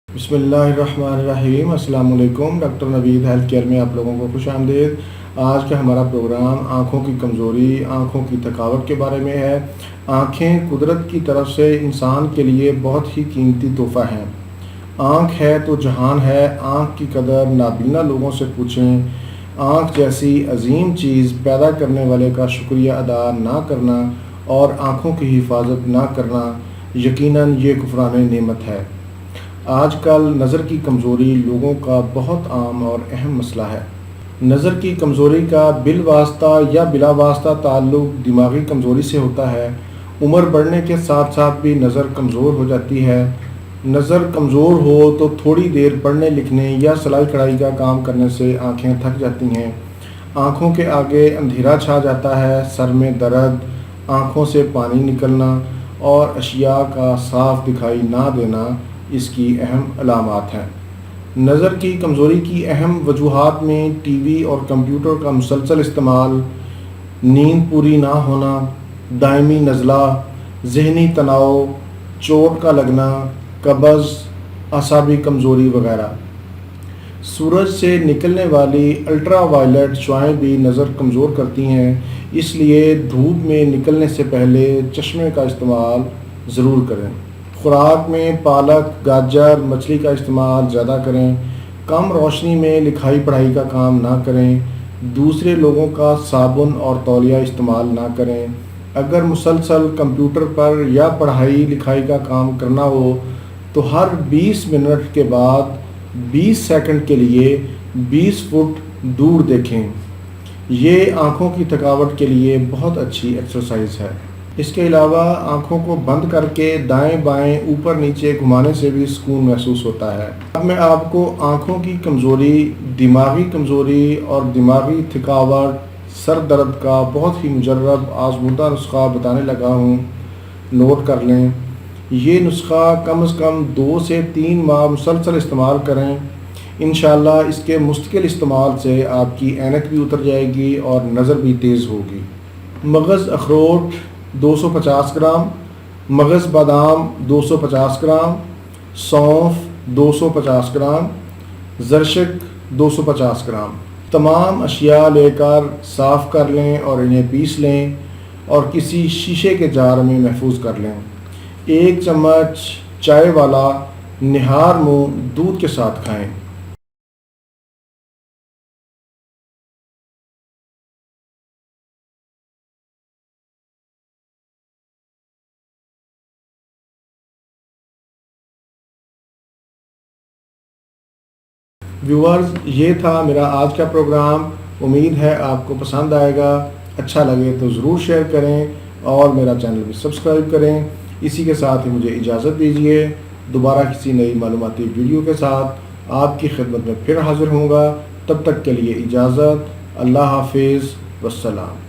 بسم اللہ الرحمن الرحیم۔ السلام علیکم۔ ڈاکٹر نوید ہیلتھ کیئر میں آپ لوگوں کو خوش آمدید۔ آج کا ہمارا پروگرام آنکھوں کی کمزوری، آنکھوں کی تھکاوٹ کے بارے میں ہے۔ آنکھیں قدرت کی طرف سے انسان کے لیے بہت ہی قیمتی تحفہ ہیں۔ آنکھ ہے تو جہان ہے، آنکھ کی قدر نابینا لوگوں سے پوچھیں۔ آنکھ جیسی عظیم چیز پیدا کرنے والے کا شکریہ ادا نہ کرنا اور آنکھوں کی حفاظت نہ کرنا یقیناً یہ کفران نعمت ہے۔ آج کل نظر کی کمزوری لوگوں کا بہت عام اور اہم مسئلہ ہے۔ نظر کی کمزوری کا بالواسطہ یا بلا واسطہ تعلق دماغی کمزوری سے ہوتا ہے۔ عمر بڑھنے کے ساتھ ساتھ بھی نظر کمزور ہو جاتی ہے۔ نظر کمزور ہو تو تھوڑی دیر پڑھنے لکھنے یا سلائی کڑھائی کا کام کرنے سے آنکھیں تھک جاتی ہیں۔ آنکھوں کے آگے اندھیرا چھا جاتا ہے، سر میں درد، آنکھوں سے پانی نکلنا اور اشیاء کا صاف دکھائی نہ دینا اس کی اہم علامات ہیں۔ نظر کی کمزوری کی اہم وجوہات میں ٹی وی اور کمپیوٹر کا مسلسل استعمال، نیند پوری نہ ہونا، دائمی نزلہ، ذہنی تناؤ، چوٹ کا لگنا، قبض، اعصابی کمزوری وغیرہ۔ سورج سے نکلنے والی الٹرا وائلٹ شعاعیں بھی نظر کمزور کرتی ہیں، اس لیے دھوپ میں نکلنے سے پہلے چشمے کا استعمال ضرور کریں۔ خوراک میں پالک، گاجر، مچھلی کا استعمال زیادہ کریں۔ کم روشنی میں لکھائی پڑھائی کا کام نہ کریں۔ دوسرے لوگوں کا صابن اور تولیہ استعمال نہ کریں۔ اگر مسلسل کمپیوٹر پر یا پڑھائی لکھائی کا کام کرنا ہو تو ہر 20 منٹ کے بعد 20 سیکنڈ کے لیے 20 فٹ دور دیکھیں۔ یہ آنکھوں کی تھکاوٹ کے لیے بہت اچھی ایکسرسائز ہے۔ اس کے علاوہ آنکھوں کو بند کر کے دائیں بائیں اوپر نیچے گھمانے سے بھی سکون محسوس ہوتا ہے۔ اب میں آپ کو آنکھوں کی کمزوری، دماغی کمزوری اور دماغی تھکاوٹ، سر درد کا بہت ہی مجرب آزمودہ نسخہ بتانے لگا ہوں، نوٹ کر لیں۔ یہ نسخہ کم از کم 2 سے 3 ماہ مسلسل استعمال کریں۔ انشاءاللہ اس کے مستقل استعمال سے آپ کی اینک بھی اتر جائے گی اور نظر بھی تیز ہوگی۔ مغز اخروٹ 250 گرام، مغز بادام 250 گرام، سونف 250 گرام، زرشک 250 گرام۔ تمام اشیاء لے کر صاف کر لیں اور انہیں پیس لیں اور کسی شیشے کے جار میں محفوظ کر لیں۔ 1 چمچ چائے والا نہار منہ دودھ کے ساتھ کھائیں۔ ویورز، یہ تھا میرا آج کا پروگرام۔ امید ہے آپ کو پسند آئے گا۔ اچھا لگے تو ضرور شیئر کریں اور میرا چینل بھی سبسکرائب کریں۔ اسی کے ساتھ ہی مجھے اجازت دیجیے، دوبارہ کسی نئی معلوماتی ویڈیو کے ساتھ آپ کی خدمت میں پھر حاضر ہوں گا۔ تب تک کے لیے اجازت۔ اللہ حافظ، والسلام۔